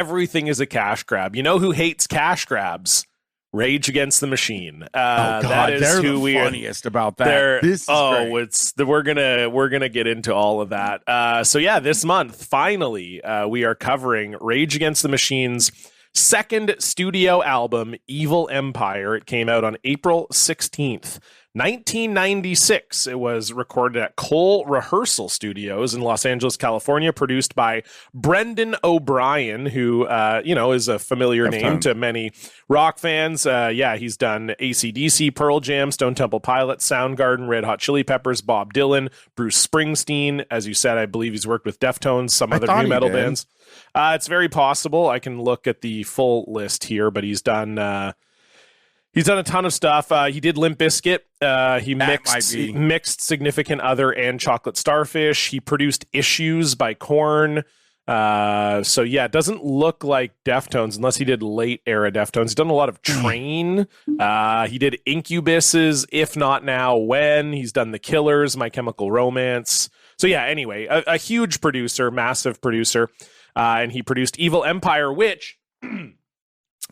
everything is a cash grab. You know who hates cash grabs? Rage Against the Machine. That is they're who the we funniest about that. This is great. we're gonna get into all of that. So yeah, this month finally we are covering Rage Against the Machine's second studio album, Evil Empire. It came out on April 16th. 1996. It was recorded at Cole Rehearsal Studios in Los Angeles, California, produced by Brendan O'Brien, who, is a familiar name to many rock fans. He's done AC/DC, Pearl Jam, Stone Temple Pilots, Soundgarden, Red Hot Chili Peppers, Bob Dylan, Bruce Springsteen. As you said, I believe he's worked with Deftones, some other new metal bands. It's very possible. I can look at the full list here, but he's done a ton of stuff. He did Limp Bizkit. He mixed Significant Other and Chocolate Starfish. He produced Issues by Korn. It doesn't look like Deftones unless he did late era Deftones. He's done a lot of Train. He did Incubus's If Not Now, When. He's done The Killers, My Chemical Romance. So yeah, anyway, a huge producer, massive producer. And he produced Evil Empire, which,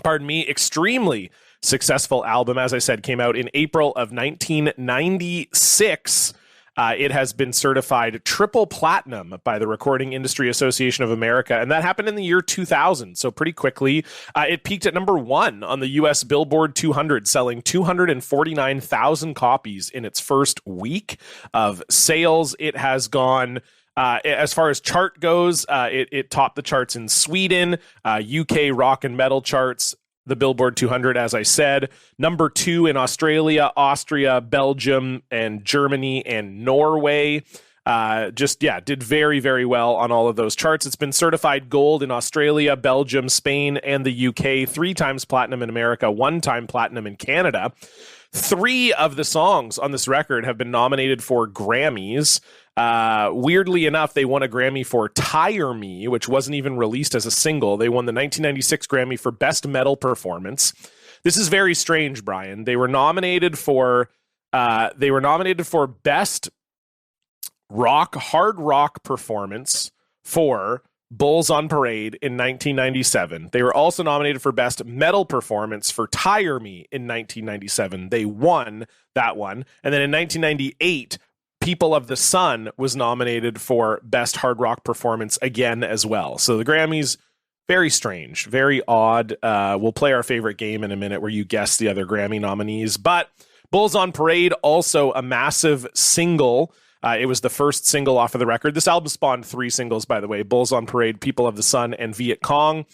pardon me, extremely successful album, as I said, came out in April of 1996. It has been certified triple platinum by the Recording Industry Association of America, and that happened in the year 2000, so pretty quickly. It peaked at number 1 on the U.S. Billboard 200, selling 249,000 copies in its first week of sales. It has gone... as far as chart goes, it topped the charts in Sweden, UK rock and metal charts, the Billboard 200, as I said, number 2 in Australia, Austria, Belgium, and Germany and Norway. Did very, very well on all of those charts. It's been certified gold in Australia, Belgium, Spain, and the UK, 3 times platinum in America, 1 time platinum in Canada. 3 of the songs on this record have been nominated for Grammys. Weirdly enough, they won a Grammy for Tire Me, which wasn't even released as a single. They won the 1996 Grammy for Best Metal Performance. This is very strange, Brian. They were nominated for Best Hard Rock Performance for Bulls on Parade in 1997. They were also nominated for Best Metal Performance for Tire Me in 1997. They won that one. And then in 1998, People of the Sun was nominated for Best Hard Rock Performance again as well. So the Grammys, very strange, very odd. We'll play our favorite game in a minute where you guess the other Grammy nominees. But Bulls on Parade, also a massive single. It was the first single off of the record. This album spawned 3 singles, by the way: Bulls on Parade, People of the Sun, and Viet Cong.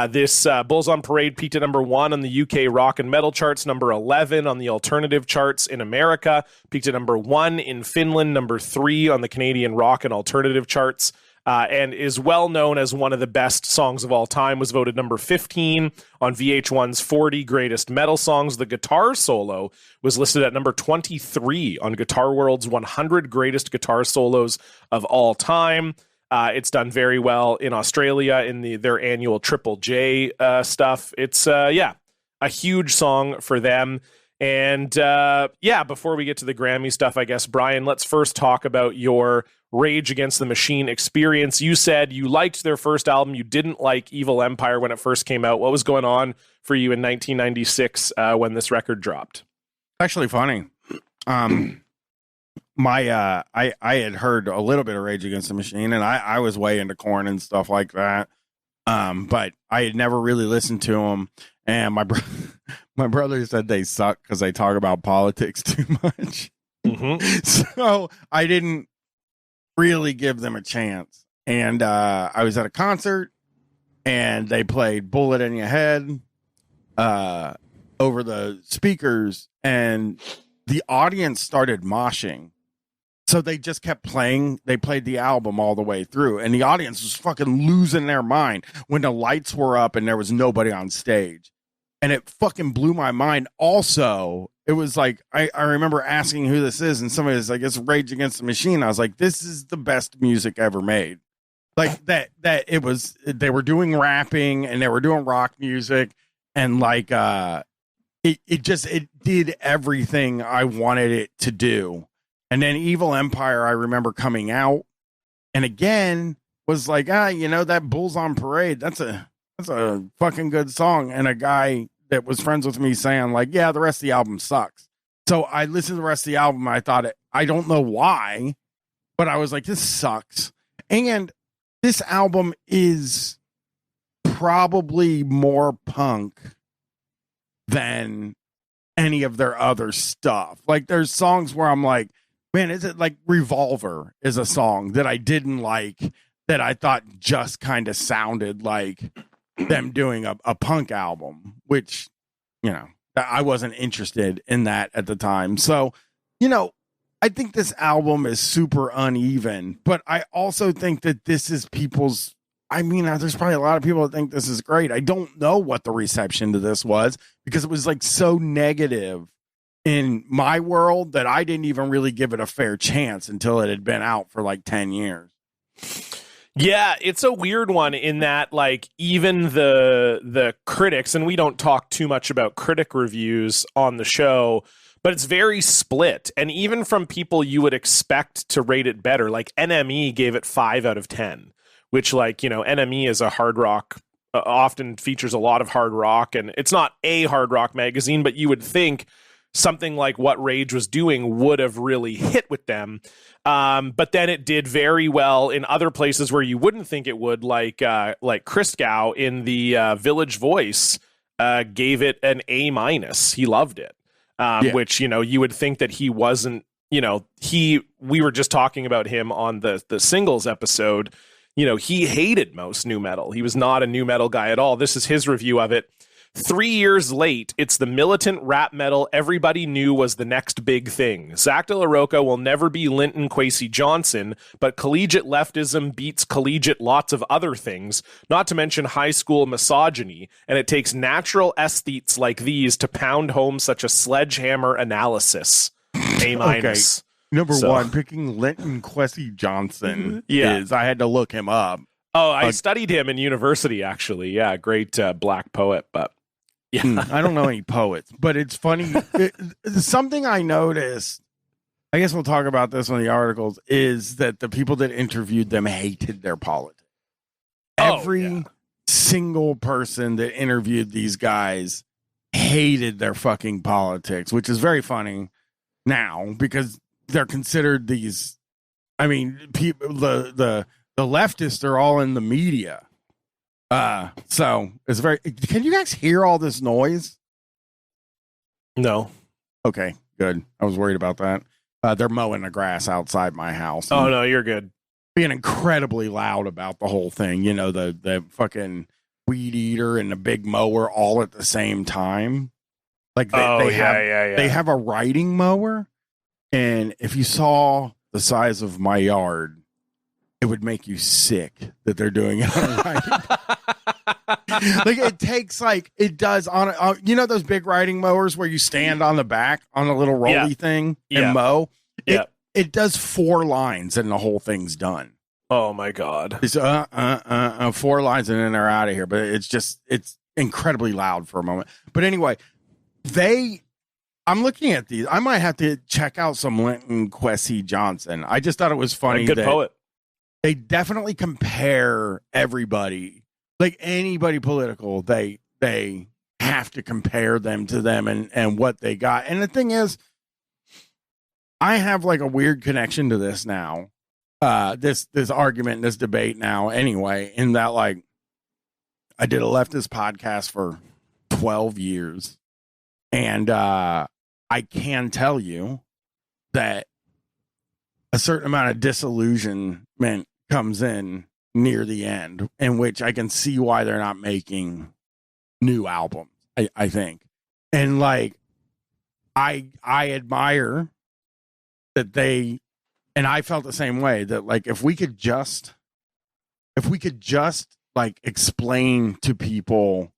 This Bulls on Parade peaked at number 1 on the UK rock and metal charts, number 11 on the alternative charts in America, peaked at number 1 in Finland, number 3 on the Canadian rock and alternative charts, and is well known as one of the best songs of all time. Was voted number 15 on VH1's 40 Greatest Metal Songs. The guitar solo was listed at number 23 on Guitar World's 100 Greatest Guitar Solos of All Time. It's done very well in Australia in their annual Triple J stuff. It's a huge song for them. And before we get to the Grammy stuff, I guess, Brian, let's first talk about your Rage Against the Machine experience. You said you liked their first album. You didn't like Evil Empire when it first came out. What was going on for you in 1996 when this record dropped? Actually funny. I had heard a little bit of Rage Against the Machine, and I was way into Korn and stuff like that. But I had never really listened to them. And my brother said they suck because they talk about politics too much. Mm-hmm. So I didn't really give them a chance. And I was at a concert, and they played Bullet in Your Head over the speakers, and the audience started moshing. So they just kept playing. They played the album all the way through, and the audience was fucking losing their mind when the lights were up and there was nobody on stage. And it fucking blew my mind. Also, it was like, I remember asking who this is, and somebody was like, it's Rage Against the Machine. I was like, this is the best music ever made. Like that it was, they were doing rapping and they were doing rock music, and like it did everything I wanted it to do. And then Evil Empire, I remember coming out, and again was like, that Bulls on Parade, that's a that's a fucking good song. And a guy that was friends with me saying like, yeah, the rest of the album sucks. So I listened to the rest of the album. And I thought I don't know why, but I was like, this sucks. And this album is probably more punk than any of their other stuff. Like there's songs where I'm like, man, is it like Revolver is a song that I didn't like, that I thought just kind of sounded like them doing a punk album, which, you know, I wasn't interested in that at the time. So, you know, I think this album is super uneven, but I also think that this is people's, I mean, there's probably a lot of people that think this is great. I don't know what the reception to this was because it was like so negative in my world that I didn't even really give it a fair chance until it had been out for like 10 years. Yeah, it's a weird one in that like even the critics, and we don't talk too much about critic reviews on the show, but it's very split. And even from people you would expect to rate it better, like NME gave it 5 out of 10, which like, you know, NME is a hard rock, often features a lot of hard rock, and it's not a hard rock magazine, but you would think something like what Rage was doing would have really hit with them. But then it did very well in other places where you wouldn't think it would, like Christgau in the Village Voice gave it an A-. He loved it, which, you know, you would think that he wasn't, you know, we were just talking about him on the singles episode. You know, he hated most nu metal. He was not a nu metal guy at all. This is his review of it. 3 years late, it's the militant rap metal everybody knew was the next big thing. Zach De La Rocha will never be Linton Kwesi Johnson, but collegiate leftism beats collegiate lots of other things, not to mention high school misogyny, and it takes natural aesthetes like these to pound home such a sledgehammer analysis. A-. Okay. Number one, picking Linton Kwesi Johnson is, I had to look him up. Oh, I studied him in university, actually. Yeah, great black poet, but yeah. I don't know any poets, but it's funny. Something I noticed, I guess we'll talk about this in the articles, is that the people that interviewed them hated their politics. Every single person that interviewed these guys hated their fucking politics, which is very funny now because they're considered these, I mean, people, the leftists are all in the media. So it's very, can you guys hear all this noise? No. Okay, good. I was worried about that. They're mowing the grass outside my house. Oh no, you're good. Being incredibly loud about the whole thing. You know, the fucking weed eater and the big mower all at the same time. Like they have a riding mower. And if you saw the size of my yard, it would make you sick that they're doing it on a riding. Like it takes like it does on you know those big riding mowers where you stand on the back on a little rolly thing and mow. It does 4 lines and the whole thing's done. Oh my god! It's 4 lines and then they're out of here. But it's incredibly loud for a moment. But anyway, I'm looking at these. I might have to check out some Linton Kwesi Johnson. I just thought it was funny. A good poet. They definitely compare everybody, like anybody political. They have to compare them to them and what they got. And the thing is, I have like a weird connection to this now. This argument, this debate now. Anyway, in that like, I did a leftist podcast for 12 years, and I can tell you that a certain amount of disillusionment comes in near the end, in which I can see why they're not making new albums. I think, and like, I admire that they, and I felt the same way, that like if we could just like explain to people,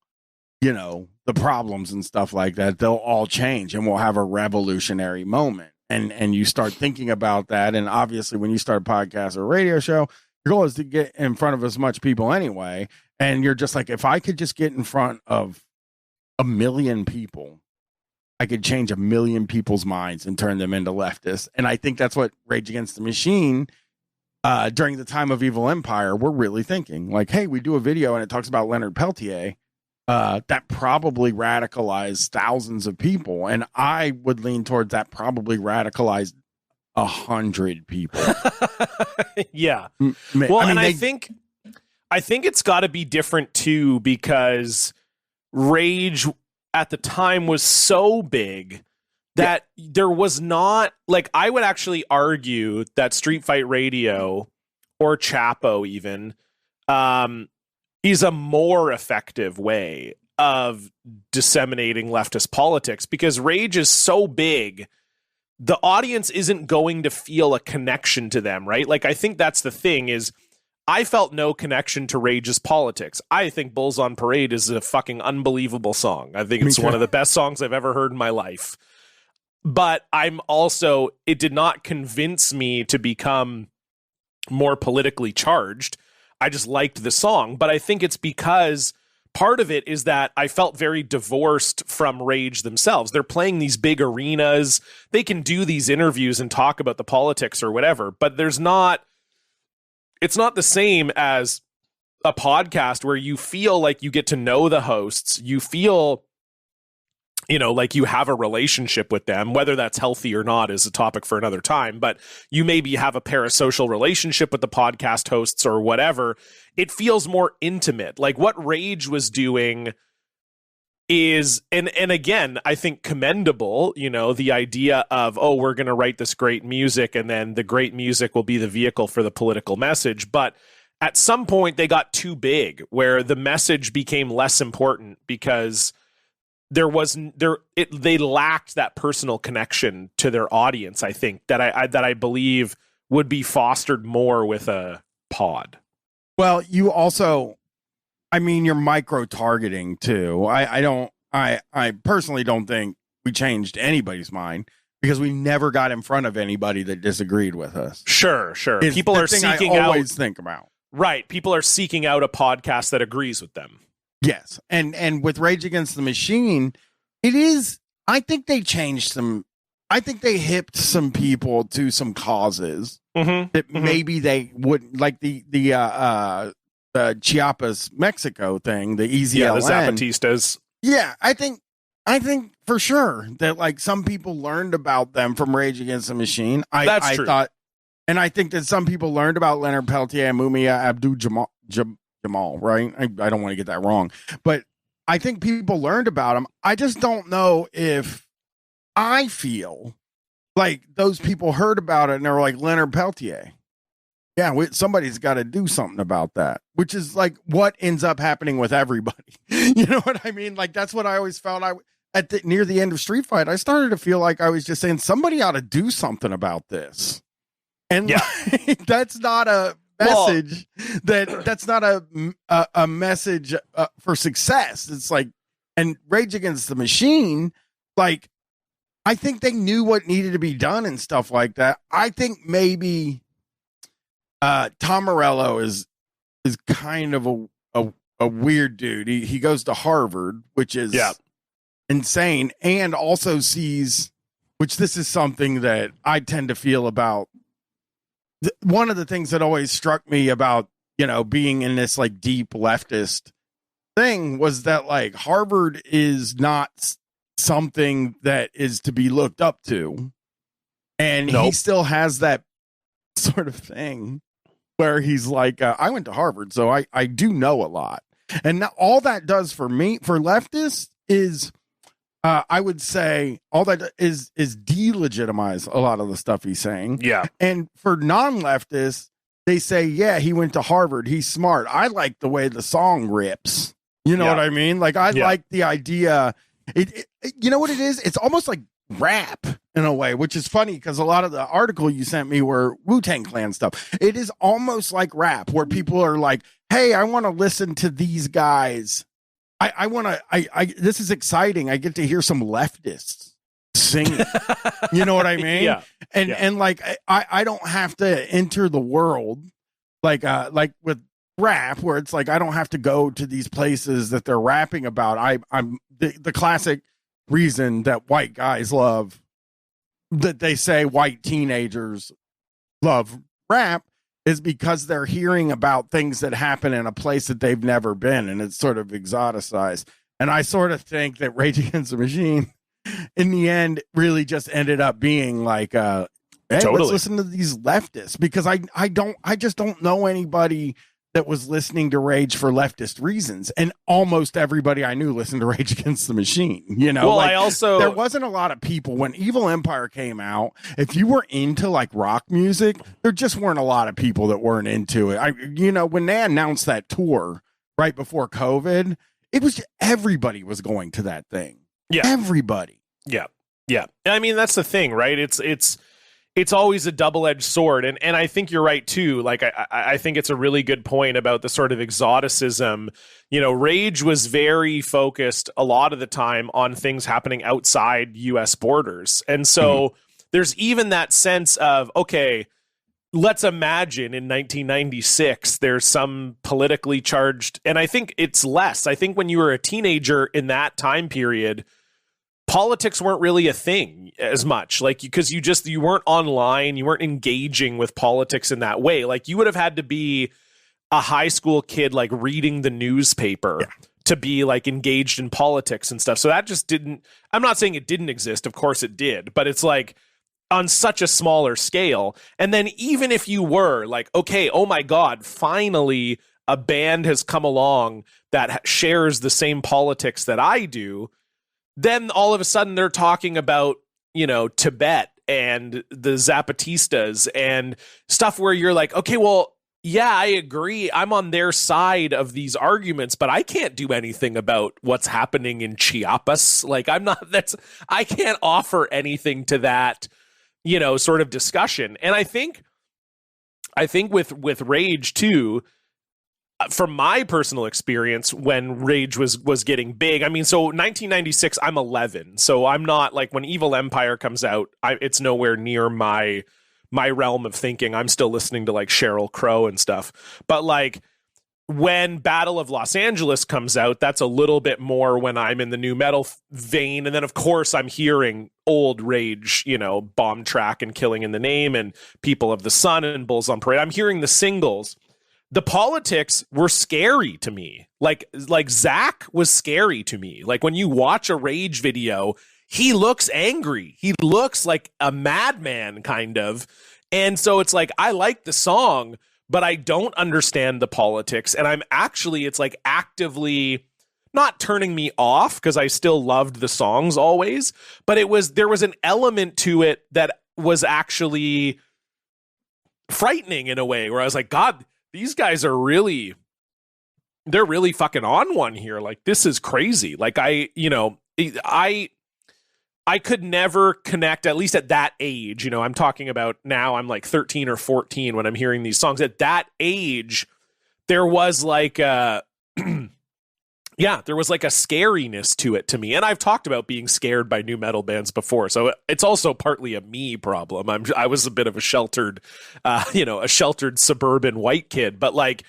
you know, the problems and stuff like that, they'll all change and we'll have a revolutionary moment. And you start thinking about that. And obviously when you start a podcast or a radio show, your goal is to get in front of as much people anyway. And you're just like, if I could just get in front of 1 million people, I could change 1 million people's minds and turn them into leftists. And I think that's what Rage Against the Machine during the time of Evil Empire were really thinking like, hey, we do a video and it talks about Leonard Peltier. That probably radicalized thousands of people. And I would lean towards that probably radicalized 100 people. Yeah. Well, I think it's got to be different too, because Rage at the time was so big that there was not, like, I would actually argue that Street Fight Radio or Chapo even is a more effective way of disseminating leftist politics, because Rage is so big, the audience isn't going to feel a connection to them, right? Like, I think that's the thing is, I felt no connection to Rage's politics. I think Bulls on Parade is a fucking unbelievable song. I think it's one of the best songs I've ever heard in my life. But it did not convince me to become more politically charged. I just liked the song. But I think it's because part of it is that I felt very divorced from Rage themselves. They're playing these big arenas. They can do these interviews and talk about the politics or whatever, but it's not the same as a podcast where you feel like you get to know the hosts. You feel, like you have a relationship with them. Whether that's healthy or not is a topic for another time, but you maybe have a parasocial relationship with the podcast hosts or whatever. It feels more intimate. Like what Rage was doing is, and again, I think commendable, the idea of, we're going to write this great music and then the great music will be the vehicle for the political message. But at some point they got too big where the message became less important because they lacked that personal connection to their audience. I think that I believe would be fostered more with a pod. Well, you also, you're micro targeting too. I personally don't think we changed anybody's mind because we never got in front of anybody that disagreed with us. Sure. People are seeking out. Always think about. Right. People are seeking out a podcast that agrees with them. Yes. And with Rage Against the Machine, I think they changed I think they hipped some people to some causes that maybe they wouldn't, like the Chiapas, Mexico thing, the EZLN. The Zapatistas. Yeah, I think for sure that like some people learned about them from Rage Against the Machine. That's true. And I think that some people learned about Leonard Peltier and Mumia Abdul-Jamal, right? I don't want to get that wrong, but I think people learned about him. I just don't know if I feel like those people heard about it and they're like, Leonard Peltier. Yeah, somebody's got to do something about that, which is like what ends up happening with everybody. You know what I mean? Like, that's what I always felt. Near the end of Street Fight, I started to feel like I was just saying somebody ought to do something about this. And like, that's not a message that's not a message for success. It's like, and Rage Against the Machine, like, I think they knew what needed to be done and stuff like that. I think maybe Tom Morello is kind of a weird dude. He goes to Harvard, which is insane, and also sees, which this is something that I tend to feel about. One of the things that always struck me about, being in this like deep leftist thing was that like Harvard is not something that is to be looked up to. And he still has that sort of thing where he's like, I went to Harvard, so I do know a lot. And now all that does for me, for leftists, is I would say all that is delegitimize a lot of the stuff he's saying. Yeah. And for non-leftists, they say, yeah, he went to Harvard. He's smart. I like the way the song rips. You know what I mean? Like, I like the idea. You know what it is? It's almost like rap in a way, which is funny because a lot of the article you sent me were Wu-Tang Clan stuff. It is almost like rap where people are like, hey, I want to listen to these guys. This is exciting. I get to hear some leftists singing. You know what I mean? Yeah. And like, I don't have to enter the world like with rap where it's like, I don't have to go to these places that they're rapping about. I'm the classic reason that white guys love, that they say white teenagers love rap, is because they're hearing about things that happen in a place that they've never been, and it's sort of exoticized. And I sort of think that Rage Against the Machine, in the end, really just ended up being like, hey, Totally. let's listen to these leftists, because I just don't know anybody that was listening to Rage for leftist reasons, and almost everybody I knew listened to Rage Against the Machine. You know, Well, there wasn't a lot of people when Evil Empire came out. If you were into like rock music, there just weren't a lot of people that weren't into it. When they announced that tour right before COVID, it was everybody was going to that thing. Yeah, everybody. Yeah. I mean, that's the thing, right? It's always a double-edged sword, and I think you're right too. Like I think it's a really good point about the sort of exoticism. Rage was very focused a lot of the time on things happening outside U.S. borders, and so there's even that sense of, okay, let's imagine in 1996 there's some politically charged, and I think it's less. I think when you were a teenager in that time period, politics weren't really a thing as much, like, because you weren't online, you weren't engaging with politics in that way. Like, you would have had to be a high school kid, like reading the newspaper to be like engaged in politics and stuff. So that just didn't, I'm not saying it didn't exist. Of course it did, but it's like on such a smaller scale. And then even if you were like, okay, oh my God, finally a band has come along that shares the same politics that I do, then all of a sudden they're talking about, Tibet and the Zapatistas and stuff where you're like, okay, well, yeah, I agree. I'm on their side of these arguments, but I can't do anything about what's happening in Chiapas. Like, I can't offer anything to that, sort of discussion. And I think with Rage too, from my personal experience, when Rage was getting big, I mean, so 1996, I'm 11, so I'm not like, when Evil Empire comes out, it's nowhere near my realm of thinking. I'm still listening to like Sheryl Crow and stuff. But like when Battle of Los Angeles comes out, that's a little bit more when I'm in the new metal vein. And then of course I'm hearing old Rage, Bomb Track and Killing in the Name and People of the Sun and Bulls on Parade. I'm hearing the singles. The politics were scary to me. Like Zach was scary to me. Like, when you watch a Rage video, he looks angry. He looks like a madman, kind of. And so it's like, I like the song, but I don't understand the politics. And it's like actively not turning me off, because I still loved the songs always. But there was an element to it that was actually frightening in a way, where I was like, God, these guys are they're really fucking on one here. Like, this is crazy. Like, I could never connect, at least at that age. I'm talking about now, I'm like 13 or 14 when I'm hearing these songs. At that age, there was like there was like a scariness to it to me. And I've talked about being scared by new metal bands before, so it's also partly a me problem. I was a bit of a sheltered suburban white kid, but like,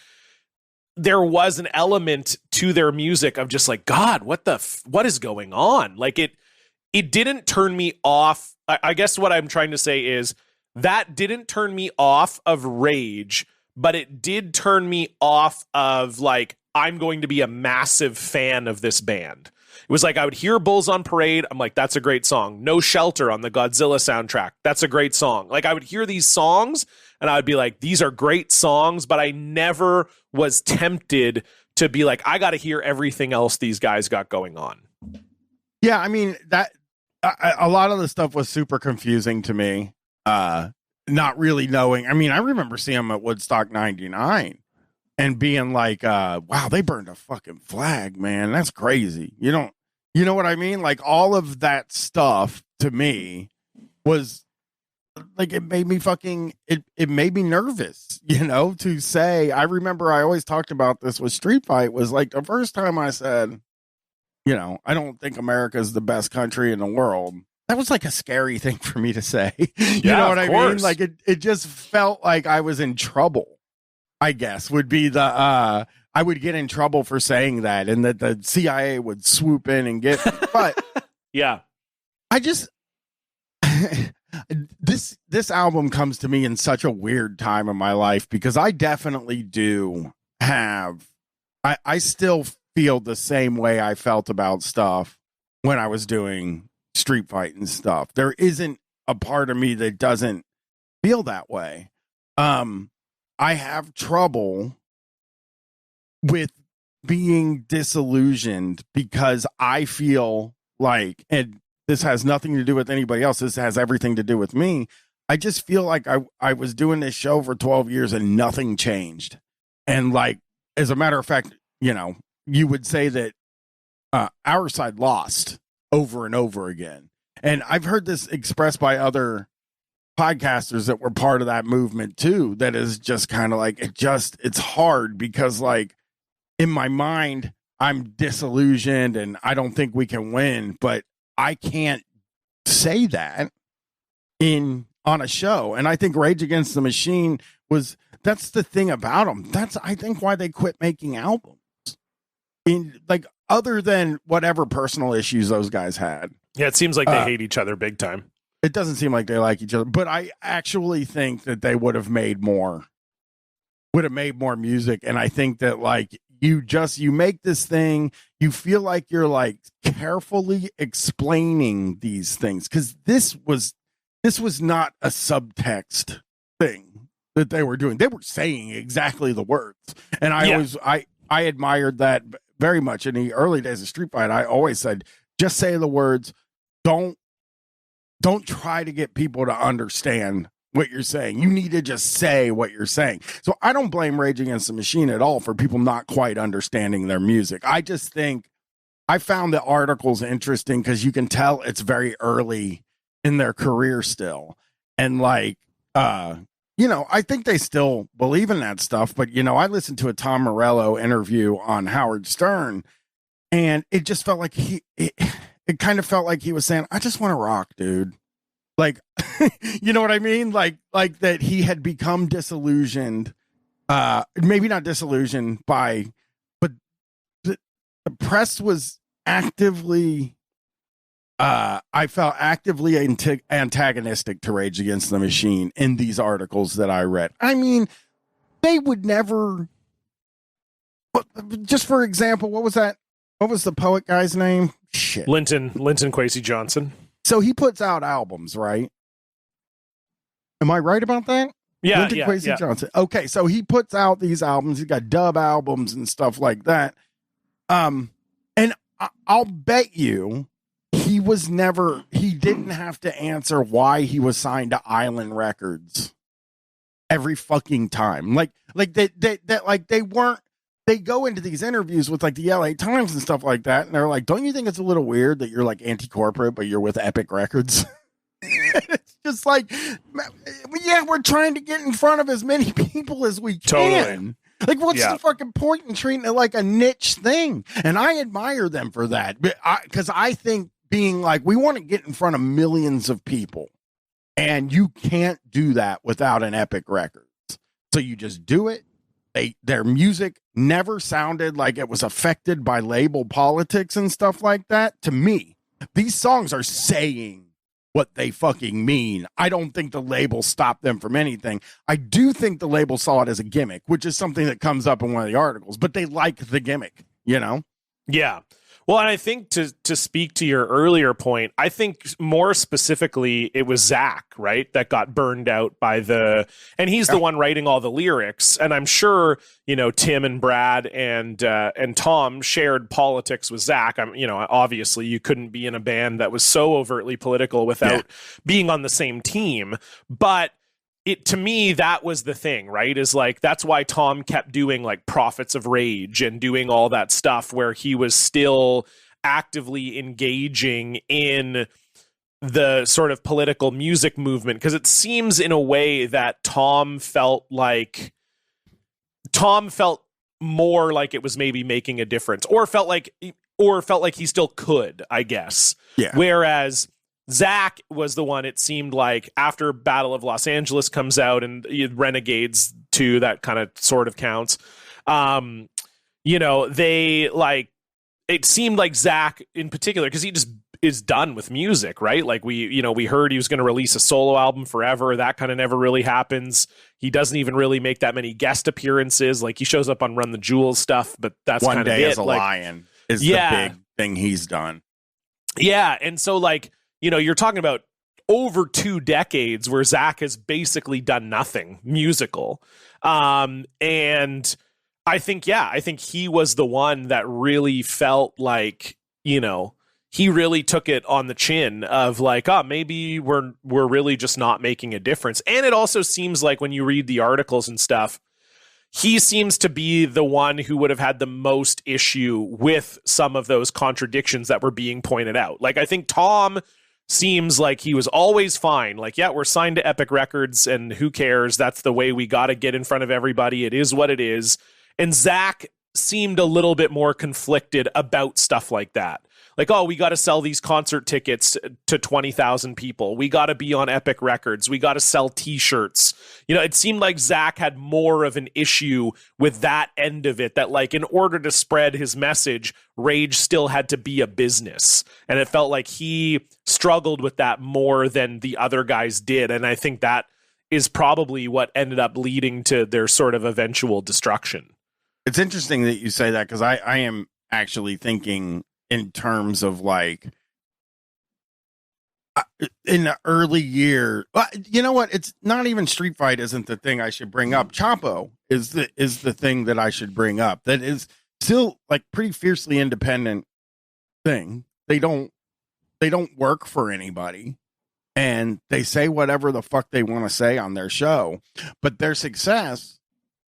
there was an element to their music of just like, God, what is going on? Like, it didn't turn me off. I guess what I'm trying to say is that didn't turn me off of Rage, but it did turn me off of like, I'm going to be a massive fan of this band. It was like, I would hear Bulls on Parade. I'm like, that's a great song. No Shelter on the Godzilla soundtrack. That's a great song. Like, I would hear these songs and I would be like, these are great songs, but I never was tempted to be like, I got to hear everything else these guys got going on. Yeah. I mean, that a lot of the stuff was super confusing to me. Not really knowing. I mean, I remember seeing them at Woodstock 99. And being like, wow, they burned a fucking flag, man. That's crazy. You know what I mean? Like, all of that stuff to me was like, it made me it made me nervous, to say. I remember I always talked about this with Street Fight, was like the first time I said, I don't think America is the best country in the world. That was like a scary thing for me to say. You know what I mean? Like, it just felt like I was in trouble. I guess would be I would get in trouble for saying that, and that the CIA would swoop in and get, but yeah, I just, This album comes to me in such a weird time in my life because I definitely do have I still feel the same way I felt about stuff when I was doing street fighting stuff. There isn't a part of me that doesn't feel that way. I have trouble with being disillusioned because I feel like, and this has nothing to do with anybody else, this has everything to do with me. I just feel like I was doing this show for 12 years and nothing changed. And like, as a matter of fact, you know, you would say that our side lost over and over again. And I've heard this expressed by other podcasters that were part of that movement too, that is just kind of like, it's hard because like in my mind, I'm disillusioned and I don't think we can win, but I can't say that on a show. And I think Rage Against the Machine that's the thing about them. That's, I think, why they quit making albums. In like, other than whatever personal issues those guys had. Yeah, it seems like they hate each other big time. It doesn't seem like they like each other, but I actually think that they would have made more music. And I think that like you make this thing, you feel like you're like carefully explaining these things. Cause this was not a subtext thing that they were doing. They were saying exactly the words. And I admired that very much in the early days of Street Fight. I always said, just say the words. Don't try to get people to understand what you're saying. You need to just say what you're saying. So I don't blame Rage Against the Machine at all for people not quite understanding their music. I just think I found the articles interesting because you can tell it's very early in their career still. And like, you know, I think they still believe in that stuff. But, you know, I listened to a Tom Morello interview on Howard Stern, and it just felt like it kind of felt like he was saying, I just want to rock, dude. Like, you know what I mean? Like that he had become disillusioned, maybe not disillusioned but the press was actively, I felt actively antagonistic to Rage Against the Machine in these articles that I read. I mean, they would never, just for example, what was that? What was the poet guy's name? Shit. Linton Kwesi Johnson. So he puts out albums, right? Am I right about that? Yeah, Linton Kwesi Johnson. Okay, so he puts out these albums. He's got dub albums and stuff like that. And I'll bet you he didn't have to answer why he was signed to Island Records every fucking time. Like they weren't. They go into these interviews with like the LA Times and stuff like that. And they're like, don't you think it's a little weird that you're like anti-corporate, but you're with Epic Records? It's just like, yeah, we're trying to get in front of as many people as we can. Totally. Like, what's the fucking point in treating it like a niche thing? And I admire them for that. Because I think being like, we want to get in front of millions of people. And you can't do that without an Epic Records. So you just do it. Their music never sounded like it was affected by label politics and stuff like that. To me, these songs are saying what they fucking mean. I don't think the label stopped them from anything. I do think the label saw it as a gimmick, which is something that comes up in one of the articles, but they like the gimmick, you know? Yeah. Well, and I think to speak to your earlier point, I think more specifically, it was Zach, right, that got burned out by and he's the one writing all the lyrics. And I'm sure, you know, Tim and Brad and Tom shared politics with Zach. You know, obviously you couldn't be in a band that was so overtly political without being on the same team. But to me, that was the thing, right? Is like, that's why Tom kept doing like Prophets of Rage and doing all that stuff where he was still actively engaging in the sort of political music movement. Because it seems in a way that Tom felt more like it was maybe making a difference, or felt like he still could, I guess. Yeah. Whereas Zach was the one, it seemed like, after Battle of Los Angeles comes out and Renegades 2, that kind of sort of counts. You know, they like, it seemed like Zach in particular, because is done with music, right? Like we heard he was going to release a solo album forever. That kind of never really happens. He doesn't even really make that many guest appearances. Like he shows up on Run the Jewels stuff, but that's kind of it. One Day as a Lion is the big thing he's done. Yeah. And so like, you're talking about over 2 decades where Zach has basically done nothing musical. And I think he was the one that really felt like, he really took it on the chin of like, oh, maybe we're really just not making a difference. And it also seems like when you read the articles and stuff, he seems to be the one who would have had the most issue with some of those contradictions that were being pointed out. Like, I think Tom seems like he was always fine. Like, yeah, we're signed to Epic Records and who cares? That's the way we got to get in front of everybody. It is what it is. And Zach seemed a little bit more conflicted about stuff like that. Like, oh, we got to sell these concert tickets to 20,000 people. We got to be on Epic Records. We got to sell T-shirts. It seemed like Zach had more of an issue with that end of it, that like in order to spread his message, Rage still had to be a business. And it felt like he struggled with that more than the other guys did. And I think that is probably what ended up leading to their sort of eventual destruction. It's interesting that you say that because I am actually thinking in terms of like in the early year, you know what? It's not even Street Fight isn't the thing I should bring up. Chapo is the thing that I should bring up. That is still like pretty fiercely independent thing. They don't work for anybody and they say whatever the fuck they want to say on their show, but their success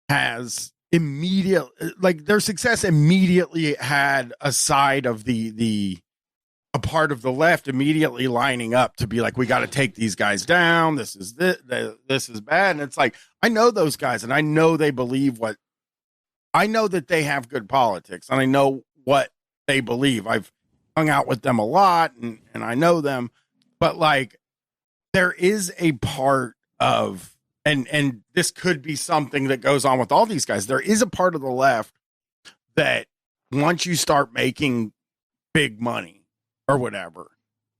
has their success immediately had a side of a part of the left immediately lining up to be like, we got to take these guys down. This is bad. And it's like, I know those guys and I know they believe I know that they have good politics and I know what they believe. I've hung out with them a lot and I know them, but like there is a part of, and this could be something that goes on with all these guys. There is a part of the left that once you start making big money or whatever,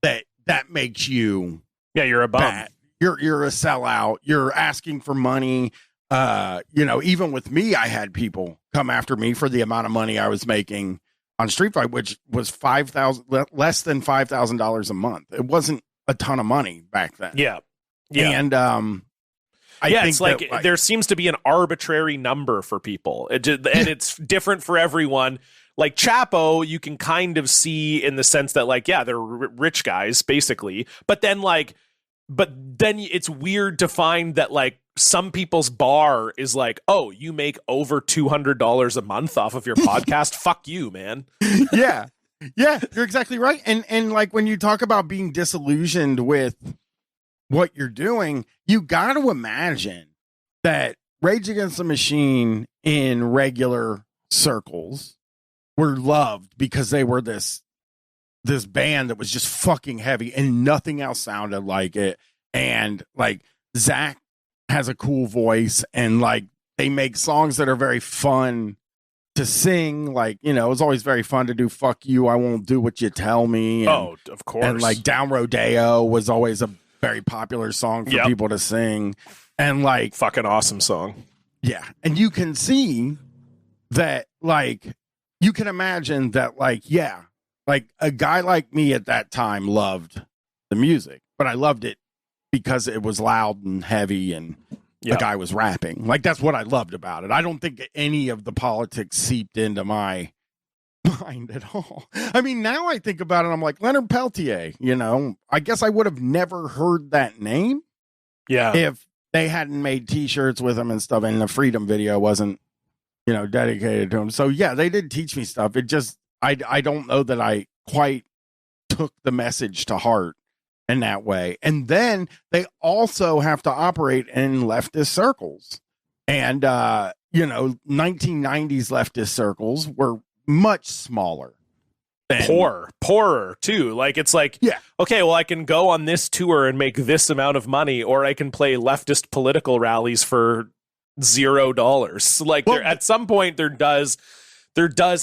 that makes you you're a bum. Bad. You're a sellout. You're asking for money. Even with me, I had people come after me for the amount of money I was making on Street Fight, which was less than $5,000 a month. It wasn't a ton of money back then. Yeah. And I think it's like there seems to be an arbitrary number for people, and it's different for everyone. Like Chapo, you can kind of see in the sense that like, yeah, they're rich guys basically, but then it's weird to find that like some people's bar is like, oh, you make over $200 a month off of your podcast. Fuck you, man. Yeah, you're exactly right. And like when you talk about being disillusioned with what you're doing, you got to imagine that Rage Against the Machine in regular circles were loved because they were this band that was just fucking heavy and nothing else sounded like it. And like Zach has a cool voice and like they make songs that are very fun to sing. Like, it was always very fun to do Fuck You, I Won't Do What You Tell Me. And, of course. And like Down Rodeo was always a very popular song for people to sing, and like fucking awesome song. Yeah. And you can see that, like, you can imagine that, like, yeah, like a guy like me at that time loved the music, but I loved it because it was loud and heavy and the guy was rapping. Like, that's what I loved about it. I don't think any of the politics seeped into my mind at all. I mean, now I think about it, I'm like, Leonard Peltier, I guess I would have never heard that name if they hadn't made t-shirts with him and stuff, and the Freedom video wasn't, dedicated to him. So yeah, they did teach me stuff. It just, I don't know that I quite took the message to heart in that way. And then they also have to operate in leftist circles. And, 1990s leftist circles were much smaller. Poorer too. Like, it's like, okay, well, I can go on this tour and make this amount of money, or I can play leftist political rallies for $0. Like, at some point there does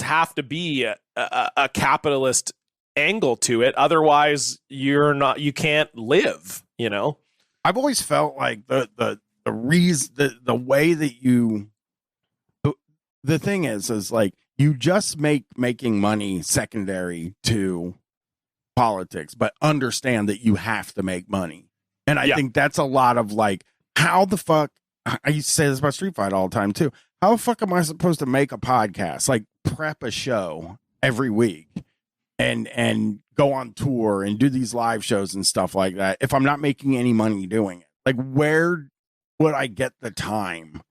have to be a capitalist angle to it. Otherwise, you can't live, you know? I've always felt like the reason, the way that the thing is like, you just making money secondary to politics, but understand that you have to make money. And I think that's a lot of like, how the fuck, I used to say this about Street Fight all the time too. How the fuck am I supposed to make a podcast, like prep a show every week and go on tour and do these live shows and stuff like that if I'm not making any money doing it? Like, where would I get the time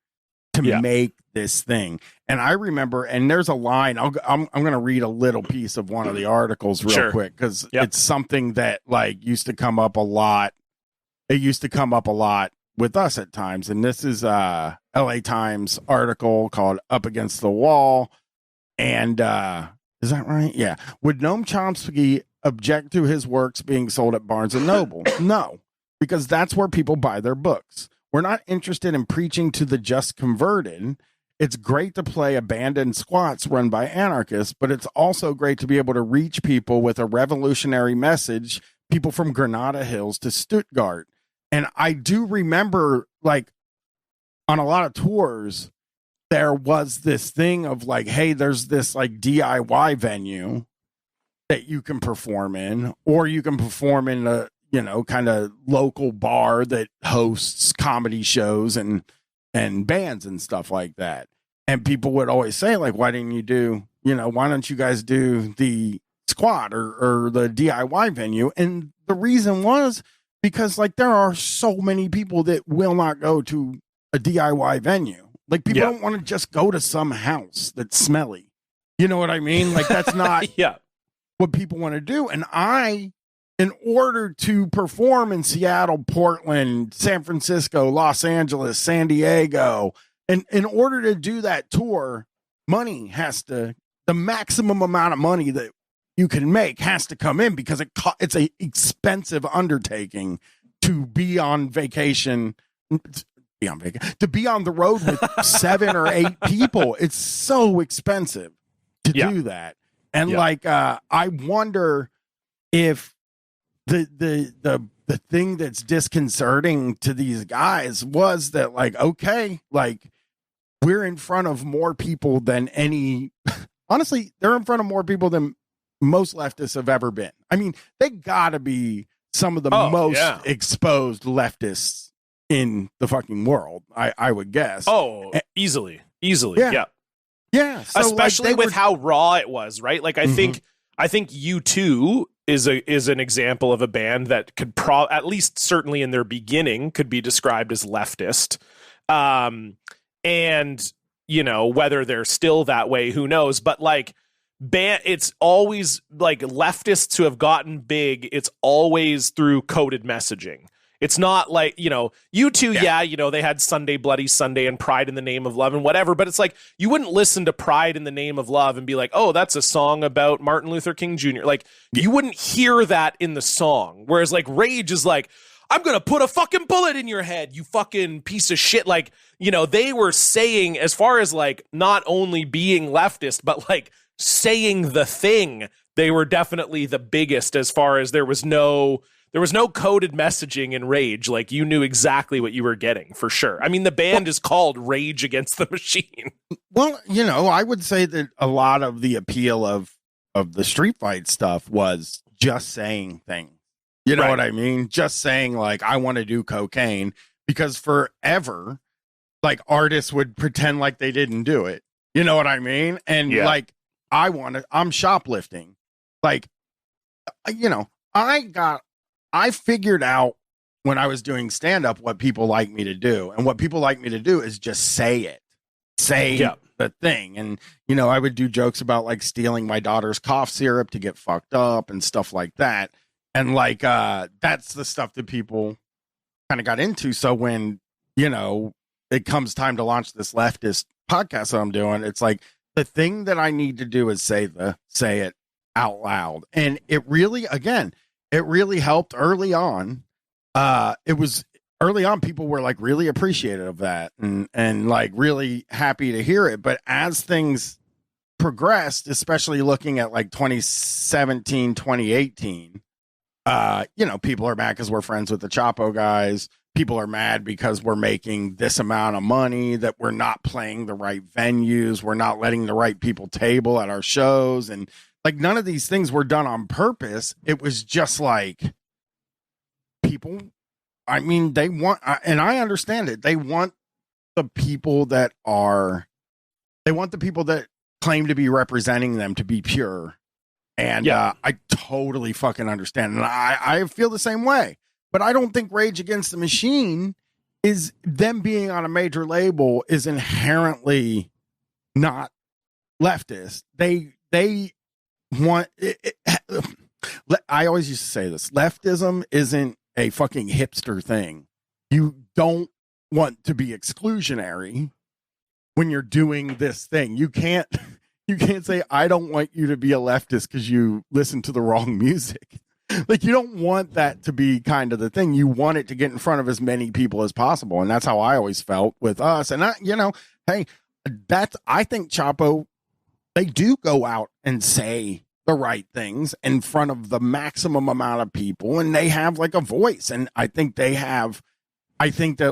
to make this thing? And I remember, and there's a line, I'm going to read a little piece of one of the articles real quick, because it's something that like used to come up a lot. It used to come up a lot with us at times. And this is a LA Times article called Up Against the Wall. And is that right? Yeah. Would Noam Chomsky object to his works being sold at Barnes and Noble? No, because that's where people buy their books. We're not interested in preaching to the just converted. It's great to play abandoned squats run by anarchists, but it's also great to be able to reach people with a revolutionary message, people from Granada Hills to Stuttgart. And I do remember, like, on a lot of tours, there was this thing of like, hey, there's this like DIY venue that you can perform in, or you can perform in a, you know, kind of local bar that hosts comedy shows and bands and stuff like that. And people would always say, like, why didn't you do, you know, why don't you guys do the squat or the DIY venue? And the reason was because, like, there are so many people that will not go to a DIY venue. Like, people don't want to just go to some house that's smelly. You know what I mean? Like, that's not what people want to do. And in order to perform in Seattle, Portland, San Francisco, Los Angeles, San Diego, and in order to do that tour, the maximum amount of money that you can make has to come in, because it's a expensive undertaking to be on vacation, to be on the road with 7 or 8 people. It's so expensive to do that. And like, I wonder if the thing that's disconcerting to these guys was that, like, okay, like, we're in front of more people than honestly, they're in front of more people than most leftists have ever been. I mean, they gotta be some of the most exposed leftists in the fucking world, I would guess. Oh, easily. Yeah. So, especially like, with how raw it was, right? Like, I think U2 is an example of a band that could at least certainly in their beginning could be described as leftist. And, you know, whether they're still that way, who knows? But like, it's always like leftists who have gotten big. It's always through coded messaging. It's not like, you know, U2, you know, they had Sunday Bloody Sunday and Pride in the Name of Love and whatever, but it's like, you wouldn't listen to Pride in the Name of Love and be like, oh, that's a song about Martin Luther King Jr. Like, you wouldn't hear that in the song. Whereas like Rage is like, I'm going to put a fucking bullet in your head, you fucking piece of shit. Like, you know, they were saying, as far as like not only being leftist, but like saying the thing, they were definitely the biggest, as far as there was no coded messaging in Rage. Like, you knew exactly what you were getting, for sure. I mean, the band is called Rage Against the Machine. Well, you know, I would say that a lot of the appeal of the Street Fight stuff was just saying things. You know what I mean? Just saying, like, I want to do cocaine, because forever, like, artists would pretend like they didn't do it. You know what I mean? And like, I'm shoplifting. Like, you know, I figured out when I was doing stand-up what people like me to do. And what people like me to do is just say it. Say the thing. And, you know, I would do jokes about like stealing my daughter's cough syrup to get fucked up and stuff like that. And like, that's the stuff that people kind of got into. So when, you know, it comes time to launch this leftist podcast that I'm doing, it's like, the thing that I need to do is say it out loud. And it really helped early on. Early on, people were like really appreciative of that and like really happy to hear it. But as things progressed, especially looking at like 2017, 2018, people are mad because we're friends with the Chapo guys. People are mad because we're making this amount of money, that we're not playing the right venues. We're not letting the right people table at our shows. And like, none of these things were done on purpose. It was just like people, I mean, they want, and I understand it. They want the people that claim to be representing them to be pure. And I totally fucking understand. And I feel the same way. But I don't think Rage Against the Machine is them being on a major label is inherently not leftist. They want I always used to say this. Leftism isn't a fucking hipster thing. You don't want to be exclusionary when you're doing this thing. You can't say, I don't want you to be a leftist because you listen to the wrong music. Like, you don't want that to be kind of the thing. You want it to get in front of as many people as possible. And that's how I always felt with us. And I think Chapo, they do go out and say the right things in front of the maximum amount of people. And they have like a voice. And I think that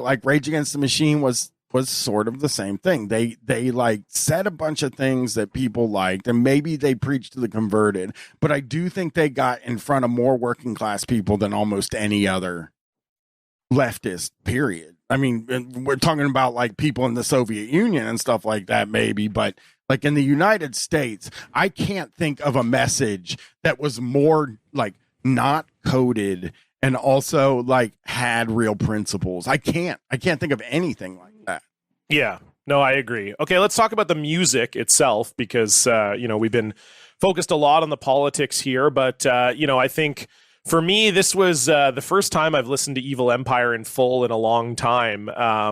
like Rage Against the Machine was sort of the same thing. They like said a bunch of things that people liked, and maybe they preached to the converted, but I do think they got in front of more working class people than almost any other leftist, period. I mean, we're talking about like people in the Soviet Union and stuff like that, maybe, but like in the United States, I can't think of a message that was more like not coded and also like had real principles. I can't think of anything like that. Yeah, no, I agree. Okay, let's talk about the music itself, because, we've been focused a lot on the politics here, but, I think for me, this was the first time I've listened to Evil Empire in full in a long time. I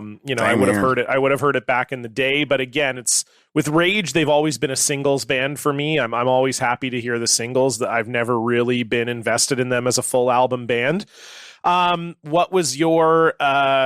would have heard it back in the day, but again, it's with Rage, they've always been a singles band for me. I'm always happy to hear the singles. That I've never really been invested in them as a full album band. What was your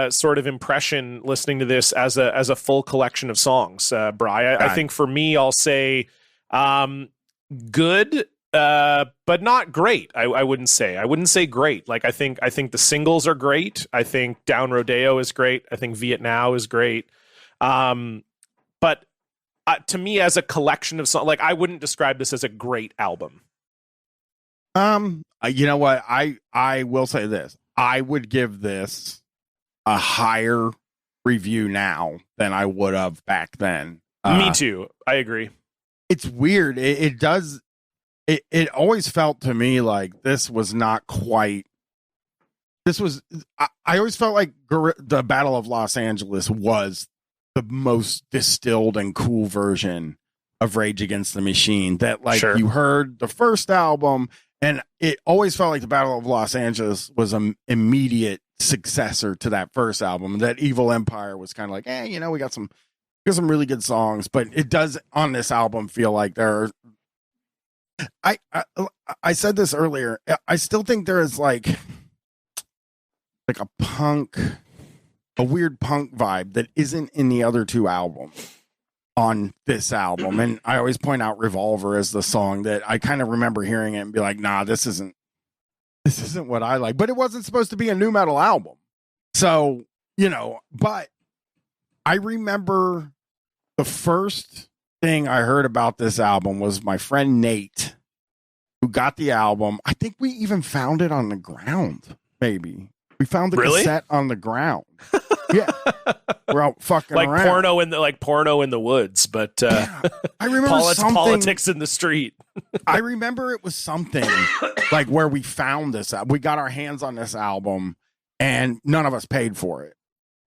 sort of impression listening to this as a full collection of songs, Bryan? I think for me, I'll say good, but not great. I wouldn't say great. Like, I think the singles are great. I think Down Rodeo is great. I think Vietnam is great. But to me, as a collection of songs, like, I wouldn't describe this as a great album. You know what? I will say this. I would give this a higher review now than I would have back then. Me too. I agree. It's weird. It always felt to me like this was not quite. I always felt like the Battle of Los Angeles was the most distilled and cool version of Rage Against the Machine that, like, sure, you heard the first album. And it always felt like the Battle of Los Angeles was an immediate successor to that first album. That Evil Empire was kind of like, we got some really good songs, but it does on this album feel like there are. I said this earlier. I still think there is like a weird punk vibe that isn't in the other two albums on this album. And I always point out Revolver as the song that I kind of remember hearing it and be like, nah, this isn't what I like. But it wasn't supposed to be a new metal album. So, but I remember the first thing I heard about this album was my friend Nate, who got the album. I think we even found it on the ground, maybe. We found the cassette on the ground. Yeah, we're out fucking like around. porno in the woods, but yeah, I remember politics in the street. I remember it was something like where we found this. We got our hands on this album, and none of us paid for it.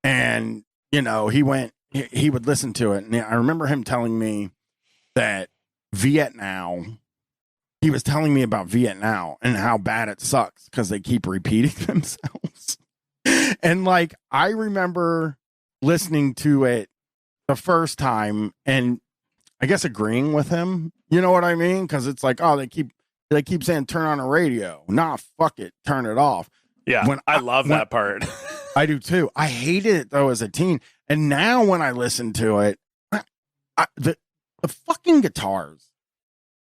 And he would listen to it, and I remember him telling me that Vietnam. He was telling me about Vietnam and how bad it sucks because they keep repeating themselves. And like, I remember listening to it the first time and I guess agreeing with him. You know what I mean? Because it's like, oh, they keep saying turn on the radio. Nah, fuck it, turn it off. Yeah, I love that part. I do too. I hated it though as a teen, and now when I listen to it, the fucking guitars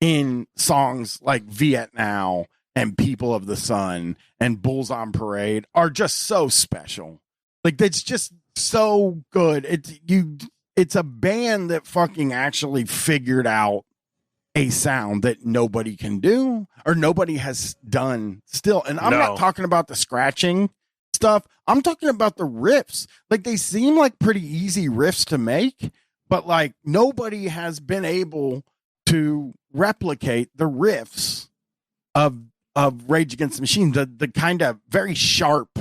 in songs like Viet Now and People of the Sun and Bulls on Parade are just so special. Like, that's just so good. It's a band that fucking actually figured out a sound that nobody can do or nobody has done still. And I'm not talking about the scratching stuff. I'm talking about the riffs. Like, they seem like pretty easy riffs to make, but like nobody has been able to replicate the riffs of Rage Against the Machine. The kind of very sharp,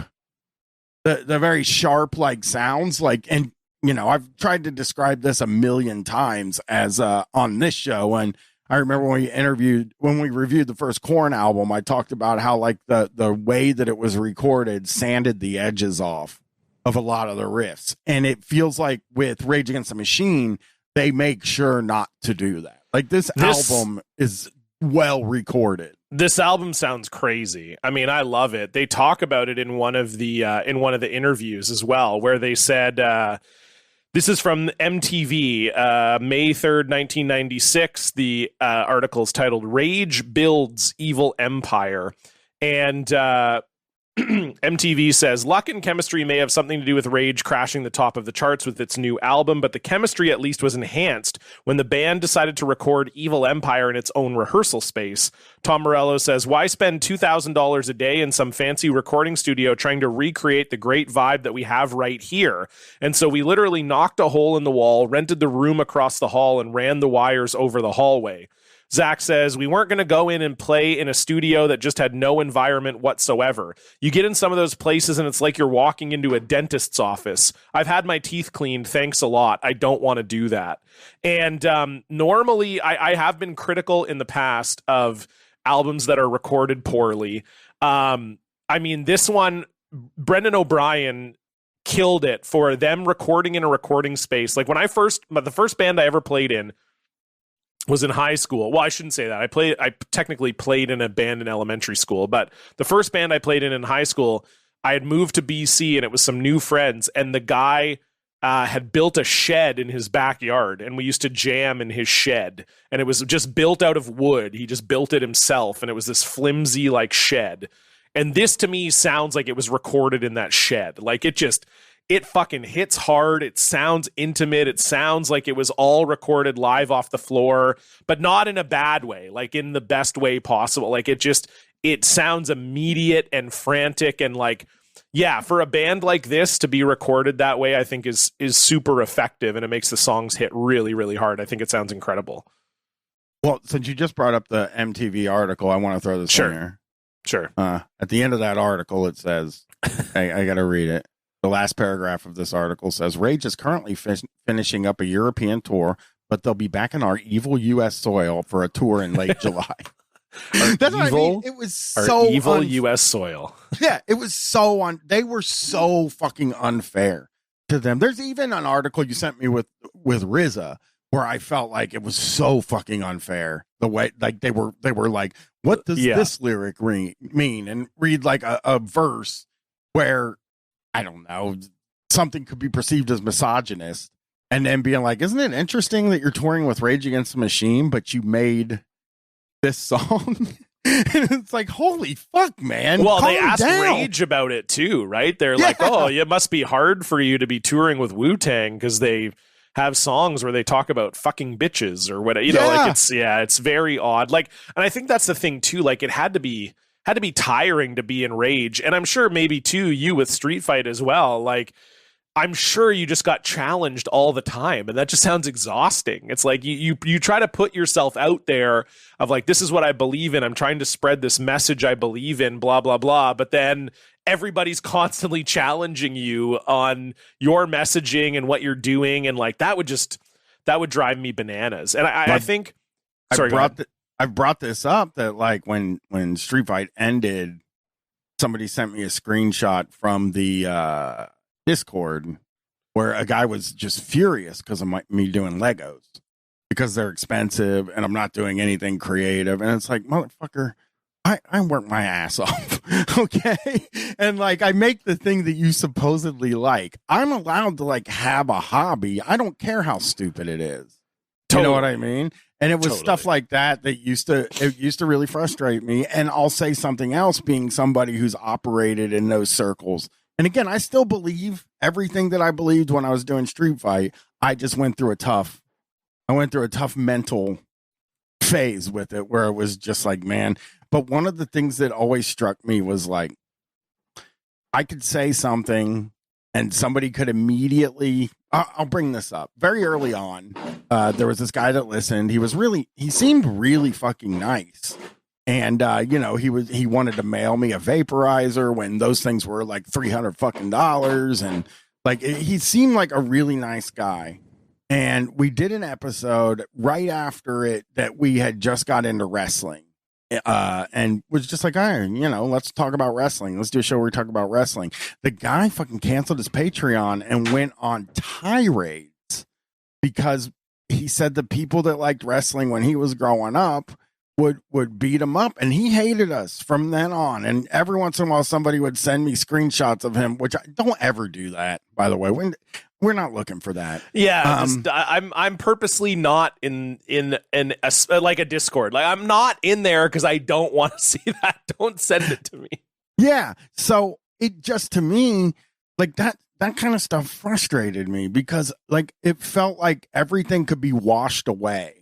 the very sharp like sounds like, and you know, I've tried to describe this a million times as on this show. And I remember when we reviewed the first Korn album, I talked about how like the way that it was recorded sanded the edges off of a lot of the riffs. And it feels like with Rage Against the Machine, they make sure not to do that. Like this album is well recorded. This album sounds crazy. I mean, I love it. They talk about it in one of the interviews as well, where they said, this is from MTV, May 3rd, 1996. The article is titled Rage Builds Evil Empire. And MTV says, luck and chemistry may have something to do with Rage crashing the top of the charts with its new album, but the chemistry at least was enhanced when the band decided to record Evil Empire in its own rehearsal space. Tom Morello says, why spend $2,000 a day in some fancy recording studio trying to recreate the great vibe that we have right here? And so we literally knocked a hole in the wall, rented the room across the hall, and ran the wires over the hallway. Zach says, we weren't going to go in and play in a studio that just had no environment whatsoever. You get in some of those places and it's like you're walking into a dentist's office. I've had my teeth cleaned. Thanks a lot. I don't want to do that. And normally I have been critical in the past of albums that are recorded poorly. I mean, this one, Brendan O'Brien killed it for them recording in a recording space. Like the first band I ever played in was in high school. Well, I shouldn't say that. I technically played in a band in elementary school, but the first band I played in high school, I had moved to BC and it was some new friends, and the guy had built a shed in his backyard, and we used to jam in his shed, and it was just built out of wood. He just built it himself, and it was this flimsy like shed. And this to me sounds like it was recorded in that shed. Like it fucking hits hard. It sounds intimate. It sounds like it was all recorded live off the floor, but not in a bad way, like in the best way possible. Like it sounds immediate and frantic, and like, yeah, for a band like this to be recorded that way, I think is super effective, and it makes the songs hit really, really hard. I think it sounds incredible. Well, since you just brought up the MTV article, I want to throw this in here. Sure. At the end of that article, it says, I got to read it. The last paragraph of this article says, Rage is currently finishing up a European tour, but they'll be back in our evil U.S. soil for a tour in late July. That's what I mean. It was so evil U.S. soil. Yeah, it was so they were so fucking unfair to them. There's even an article you sent me with RZA where I felt like it was so fucking unfair. The way like they were like, what does this lyric mean? And read like a verse where, I don't know, something could be perceived as misogynist, and then being like, isn't it interesting that you're touring with Rage Against the Machine, but you made this song? And it's like, holy fuck, man. Well, they asked Rage about it too, right? They're like, oh, it must be hard for you to be touring with Wu-Tang because they have songs where they talk about fucking bitches or whatever. You know, like it's very odd. Like, and I think that's the thing too. Like, it had to be tiring to be in Rage. And I'm sure maybe too, you with Street Fight as well. Like, I'm sure you just got challenged all the time, and that just sounds exhausting. It's like you try to put yourself out there of like, this is what I believe in. I'm trying to spread this message I believe in, blah, blah, blah. But then everybody's constantly challenging you on your messaging and what you're doing. And like, that would drive me bananas. And I think, I've brought this up that like when Street Fight ended, somebody sent me a screenshot from the Discord where a guy was just furious because of me doing Legos because they're expensive and I'm not doing anything creative. And it's like, motherfucker, I work my ass off. Okay. And like, I make the thing that you supposedly like. I'm allowed to like have a hobby. I don't care how stupid it is. You know what I mean? And it was Totally. stuff like that used to really frustrate me. And I'll say something else, being somebody who's operated in those circles. And again, I still believe everything that I believed when I was doing Street Fight. I just went through a tough mental phase with it, where it was just like, man. But one of the things that always struck me was like, I could say something and somebody could immediately, I'll bring this up. Very early on, there was this guy that listened. He seemed really fucking nice. And, he wanted to mail me a vaporizer when those things were like $300 fucking dollars. And like, he seemed like a really nice guy. And we did an episode right after it that we had just got into wrestling. And was just like, let's talk about wrestling. Let's do a show where we talk about wrestling. The guy fucking canceled his Patreon and went on tirades because he said the people that liked wrestling when he was growing up would beat him up, and he hated us from then on. And every once in a while somebody would send me screenshots of him, which I don't ever do that, by the way. We're not looking for that. Yeah, I'm purposely not in like a Discord. Like, I'm not in there because I don't want to see that. Don't send it to me. Yeah. So it just, to me, like that kind of stuff frustrated me, because like it felt like everything could be washed away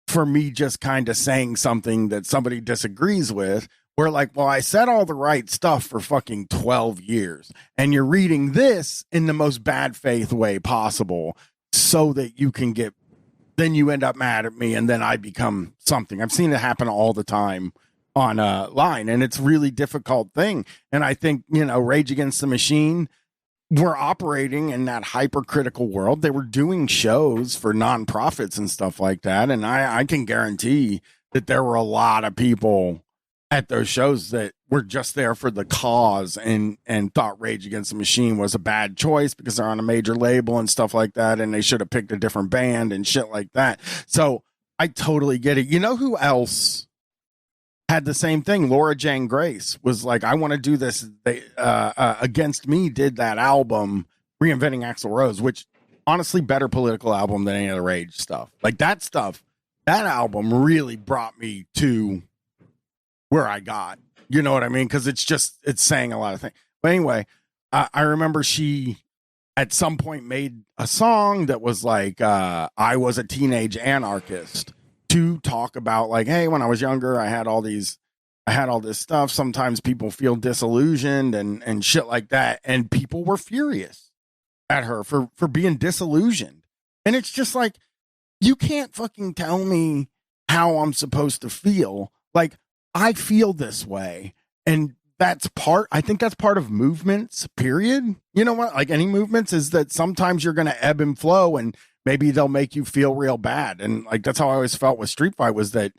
for me just kind of saying something that somebody disagrees with. We're like, well, I said all the right stuff for fucking 12 years, and you're reading this in the most bad faith way possible so that you can then you end up mad at me, and then I become something. I've seen it happen all the time on line, and it's a really difficult thing. And I think, Rage Against the Machine were operating in that hypercritical world. They were doing shows for nonprofits and stuff like that. And I can guarantee that there were a lot of people at those shows that were just there for the cause and thought Rage Against the Machine was a bad choice because they're on a major label and stuff like that, and they should have picked a different band and shit like that. So I totally get it. You know who else had the same thing? Laura Jane Grace was like, I want to do this. They Against Me did that album, Reinventing Axl Rose, which honestly better political album than any of the Rage stuff. Like that album really brought me to where I got, you know what I mean? Because it's saying a lot of things. But anyway, I remember she at some point made a song that was like, I was a teenage anarchist, to talk about like, hey, when I was younger, I had all this stuff. Sometimes people feel disillusioned and shit like that. And people were furious at her for being disillusioned. And it's just like, you can't fucking tell me how I'm supposed to feel. Like, I feel this way. And I think that's part of movements, period. You know what? Like any movements, is that sometimes you're going to ebb and flow, and maybe they'll make you feel real bad. And like, that's how I always felt with Street Fight, was that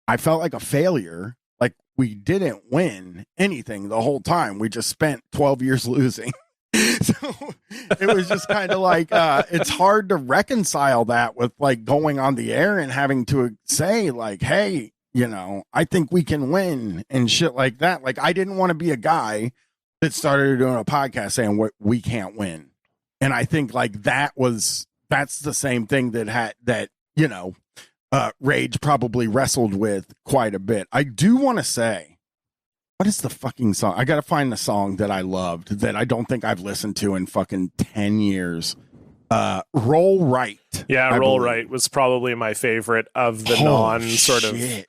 I felt like a failure. Like we didn't win anything the whole time. We just spent 12 years losing. So it was just kind of like, it's hard to reconcile that with like going on the air and having to say like, hey, I think we can win and shit like that. Like, I didn't want to be a guy that started doing a podcast saying we can't win. And I think like that's the same thing that Rage probably wrestled with quite a bit. I do want to say, what is the fucking song? I got to find the song that I loved that I don't think I've listened to in fucking 10 years. Roll Right. Yeah, Roll Right was probably my favorite of the sort of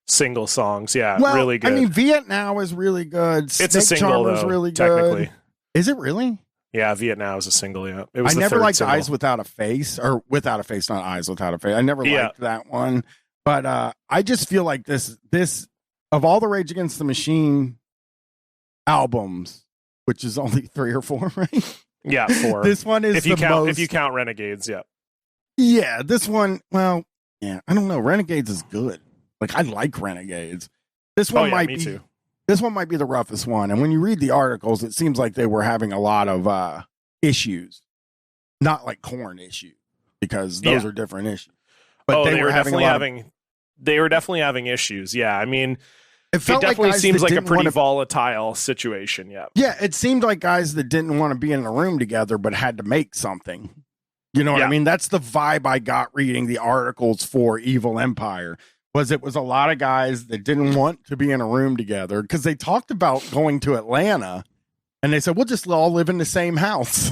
single songs. Yeah, well, really good. I mean, Vietnam is really good. It's a single, though, really technically. Good. Is it really? Yeah, Vietnam is a single, yeah. It was I never liked single. Eyes Without a Face, or Without a Face, not Eyes Without a Face. I never liked that one. But I just feel like this, of all the Rage Against the Machine albums, which is only 3 or 4, right? Yeah, 4. This one is if you count Renegades, yeah. Yeah, this one, well, yeah, I don't know. Renegades is good. Like, I like Renegades. This one might be too. This one might be the roughest one. And when you read the articles, it seems like they were having a lot of issues, not like Korn issues, because those are different issues. But they were definitely having issues. Yeah, I mean, it definitely like seems like a pretty volatile situation. Yeah. Yeah, it seemed like guys that didn't want to be in a room together but had to make something. You know what Yeah. I mean? That's the vibe I got reading the articles for Evil Empire. It was a lot of guys that didn't want to be in a room together because they talked about going to Atlanta and they said, we'll just all live in the same house.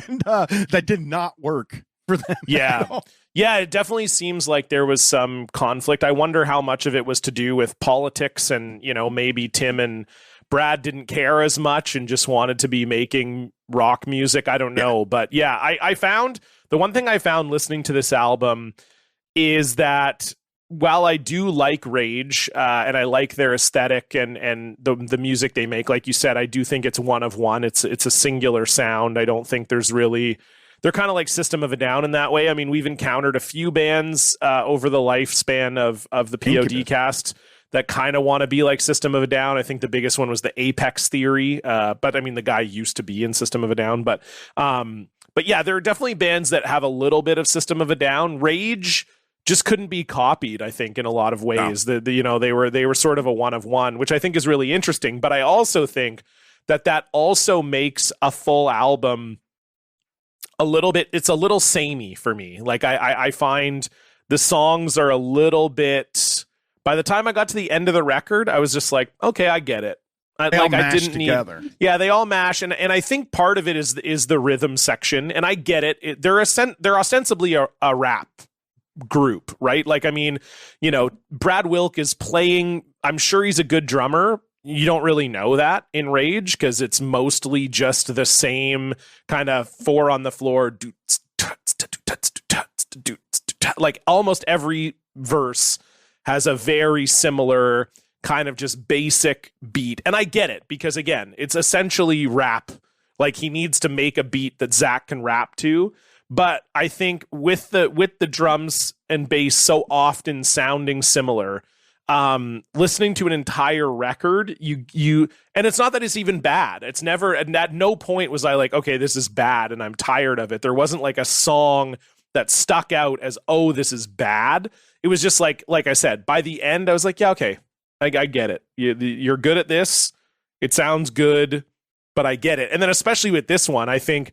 And that did not work for them. Yeah. Yeah, it definitely seems like there was some conflict. I wonder how much of it was to do with politics and, maybe Tim and Brad didn't care as much and just wanted to be making rock music. I don't know. But yeah, I found the one thing I found listening to this album is that while I do like Rage and I like their aesthetic and the music they make, like you said, I do think it's one of one. It's a singular sound. I don't think there's really, they're kind of like System of a Down in that way. I mean, we've encountered a few bands over the lifespan of the P.O.D. cast that kind of want to be like System of a Down. I think the biggest one was the Apex Theory. But I mean, the guy used to be in System of a Down. But yeah, there are definitely bands that have a little bit of System of a Down. Rage just couldn't be copied, I think, in a lot of ways. No. They were sort of a one of one, which I think is really interesting. But I also think that also makes a full album it's a little samey for me. Like I find the songs are a little bit, by the time I got to the end of the record, I was just like, okay, I get it. I didn't together. Yeah, they all mash, and I think part of it is the rhythm section, and I get it. They're ostensibly a rap group, right? Like, I mean, Brad Wilk is playing, I'm sure he's a good drummer. You don't really know that in Rage because it's mostly just the same kind of four on the floor, like almost every verse has a very similar kind of just basic beat. And I get it because, again, it's essentially rap. Like, he needs to make a beat that Zach can rap to. But I think with the drums and bass so often sounding similar, listening to an entire record, you and it's not that it's even bad. It's never, and at no point was I like, okay, this is bad and I'm tired of it. There wasn't like a song that stuck out as, oh, this is bad. It was just like I said, by the end, I was like, yeah, okay, I get it. You're good at this. It sounds good, but I get it. And then especially with this one, I think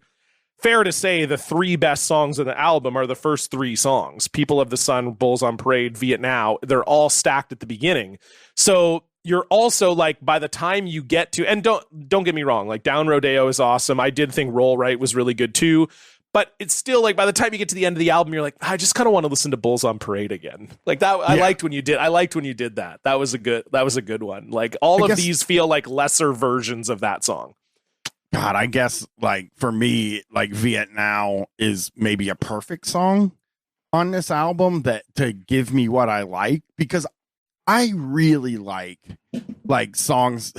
fair to say the three best songs of the album are the first three songs: People of the Sun, Bulls on Parade, Vietnam. They're all stacked at the beginning. So you're also like, by the time you get to, and don't get me wrong, like Down Rodeo is awesome. I did think Roll Right was really good too. But it's still like, by the time you get to the end of the album, you're like, I just kind of want to listen to Bulls on Parade again. Like that, I liked when you did that. That was a good one. Like all of these feel like lesser versions of that song. God, I guess like for me, like Vietnam is maybe a perfect song on this album that to give me what I like, because I really like songs.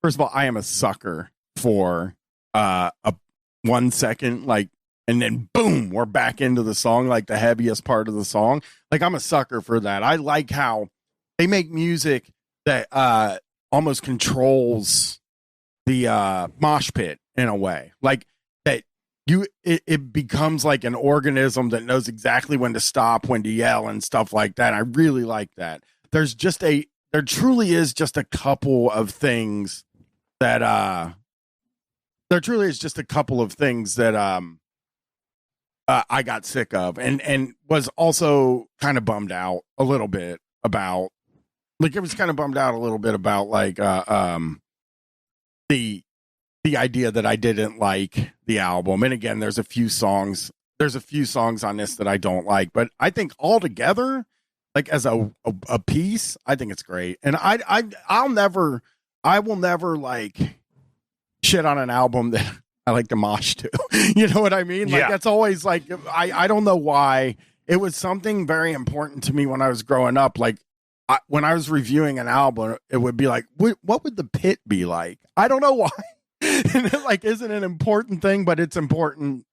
First of all, I am a sucker for a 1 second, like, and then boom, we're back into the song, like the heaviest part of the song. Like, I'm a sucker for that. I like how they make music that almost controls the mosh pit in a way, like that it becomes like an organism that knows exactly when to stop, when to yell and stuff like that. I really like that. There truly is just a couple of things that I got sick of and was also kind of bummed out a little bit about, like, it was kind of bummed out a little bit about like the idea that I didn't like the album. And again, there's a few songs on this that I don't like, but I think altogether, like as a piece, I think it's great. And I will never like shit on an album that I like to mosh to. You know what I mean? Like, that's always like, I don't know why. It was something very important to me when I was growing up. Like, when I was reviewing an album, it would be like, what would the pit be like? I don't know why. And it like isn't an important thing, but it's important.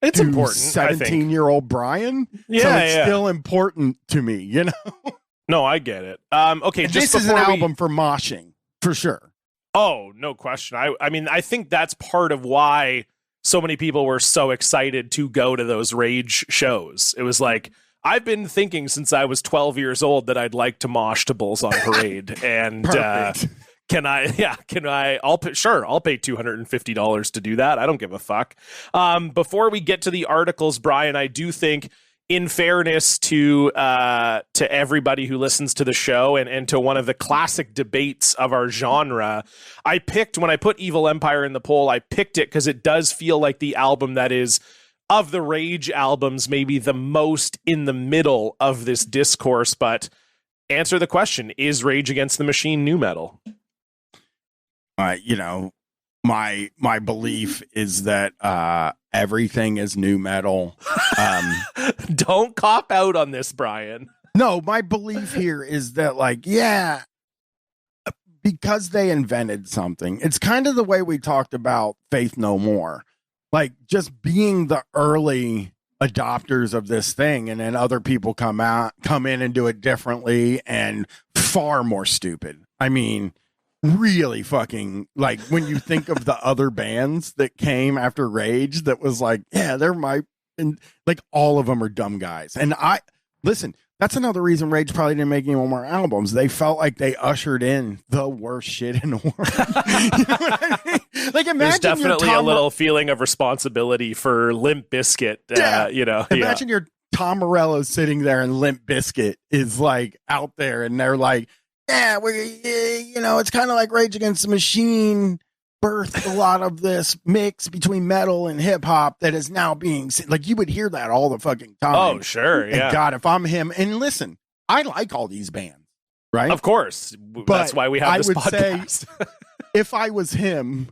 It's important. 17-year-old Bryan. Yeah, so it's still important to me, you know? No, I get it. Okay, and this is an album for moshing, for sure. Oh, no question. I mean, I think that's part of why so many people were so excited to go to those Rage shows. It was like, I've been thinking since I was 12 years old that I'd like to mosh to Bulls on Parade. And I'll pay $250 to do that. I don't give a fuck. Before we get to the articles, Bryan, I do think, in fairness to everybody who listens to the show and to one of the classic debates of our genre, when I put Evil Empire in the poll, I picked it because it does feel like the album that is, of the Rage albums, maybe the most in the middle of this discourse. But answer the question, is Rage Against the Machine nu metal? My belief is that everything is nu metal. Don't cop out on this, Bryan. No, my belief here is that, because they invented something. It's kind of the way we talked about Faith No More. Like, just being the early adopters of this thing, and then other people come in and do it differently and far more stupid. I mean, really fucking, like, when you think of the other bands that came after Rage, that was like, yeah, and like all of them are dumb guys. And listen, that's another reason Rage probably didn't make any more albums. They felt like they ushered in the worst shit in the world. You know what I mean? Like, imagine there's definitely a little feeling of responsibility for Limp Bizkit. Imagine your Tom Morello sitting there and Limp Bizkit is like out there, and they're like, yeah, it's kind of like Rage Against the Machine birthed a lot of this mix between metal and hip hop that is now being like, you would hear that all the fucking time. Oh, sure. Yeah. And God, if I'm him, and listen, I like all these bands, right? Of course. But that's why we have this podcast. Say, if I was him,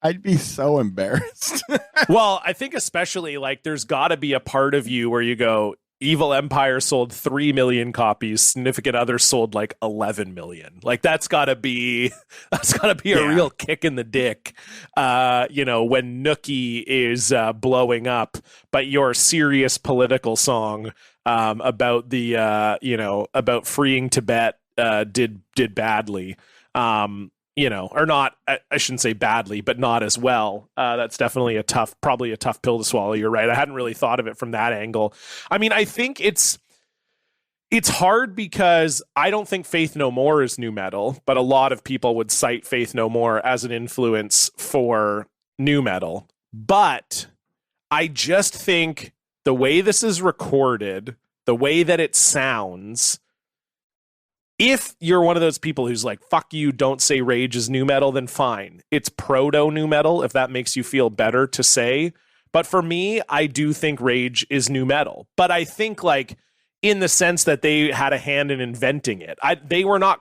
I'd be so embarrassed. Well, I think especially, like, there's got to be a part of you where you go, Evil Empire sold 3 million copies. Significant Other sold like 11 million. Like, that's gotta be a real kick in the dick. When Nookie is blowing up, but your serious political song about the about freeing Tibet did badly. Or not, I shouldn't say badly, but not as well. That's definitely probably a tough pill to swallow. You're right. I hadn't really thought of it from that angle. I mean, I think it's hard because I don't think Faith No More is nu metal, but a lot of people would cite Faith No More as an influence for nu metal. But I just think the way this is recorded, the way that it sounds, if you're one of those people who's like, fuck you, don't say Rage is nu metal, then fine. It's proto nu metal, if that makes you feel better to say. But for me, I do think Rage is nu metal. But I think, like, in the sense that they had a hand in inventing it. They were not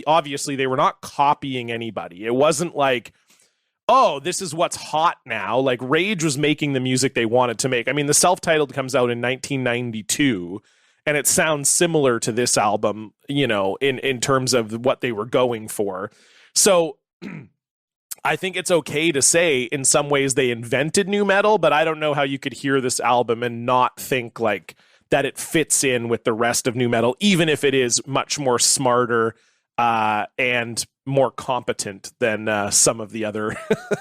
obviously they were not copying anybody. It wasn't like, oh, this is what's hot now. Like, Rage was making the music they wanted to make. I mean, the self-titled comes out in 1992. And it sounds similar to this album, in terms of what they were going for. So I think it's okay to say in some ways they invented nu metal, but I don't know how you could hear this album and not think like that it fits in with the rest of nu metal, even if it is much more smarter and more competent than some of the other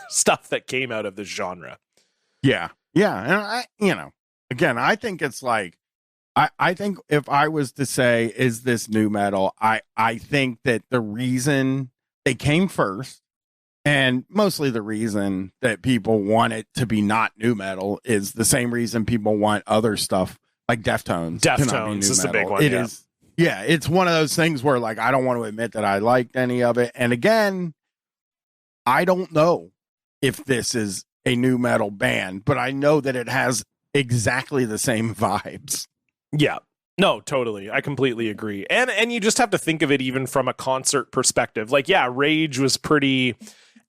stuff that came out of this genre. Yeah. Yeah. And again, I think it's like, I think if I was to say, is this nu metal? I think that the reason they came first, and mostly the reason that people want it to be not nu metal, is the same reason people want other stuff like Deftones. Deftones is the big one. It is. Yeah, it's one of those things where, like, I don't want to admit that I liked any of it. And again, I don't know if this is a nu metal band, but I know that it has exactly the same vibes. Yeah, no, totally. I completely agree. And you just have to think of it even from a concert perspective. Like, yeah, Rage was pretty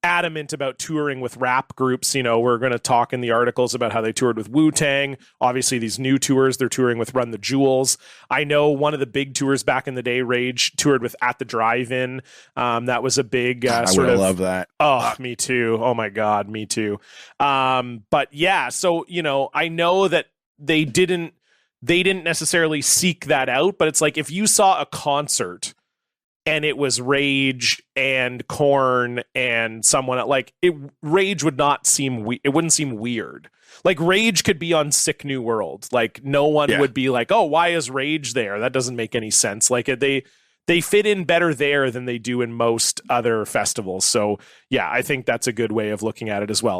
adamant about touring with rap groups. We're going to talk in the articles about how they toured with Wu-Tang. Obviously, these new tours, they're touring with Run the Jewels. I know one of the big tours back in the day, Rage toured with At the Drive-In. That was a big sort of... I love that. Oh, me too. Oh, my God, me too. But yeah, so, I know that they didn't necessarily seek that out, but it's like, if you saw a concert and it was Rage and Korn and someone like it, Rage would not seem it wouldn't seem weird. Like, Rage could be on Sick New World. Like, no one would be like, oh, why is Rage there? That doesn't make any sense. Like, they they fit in better there than they do in most other festivals. So yeah, I think that's a good way of looking at it as well.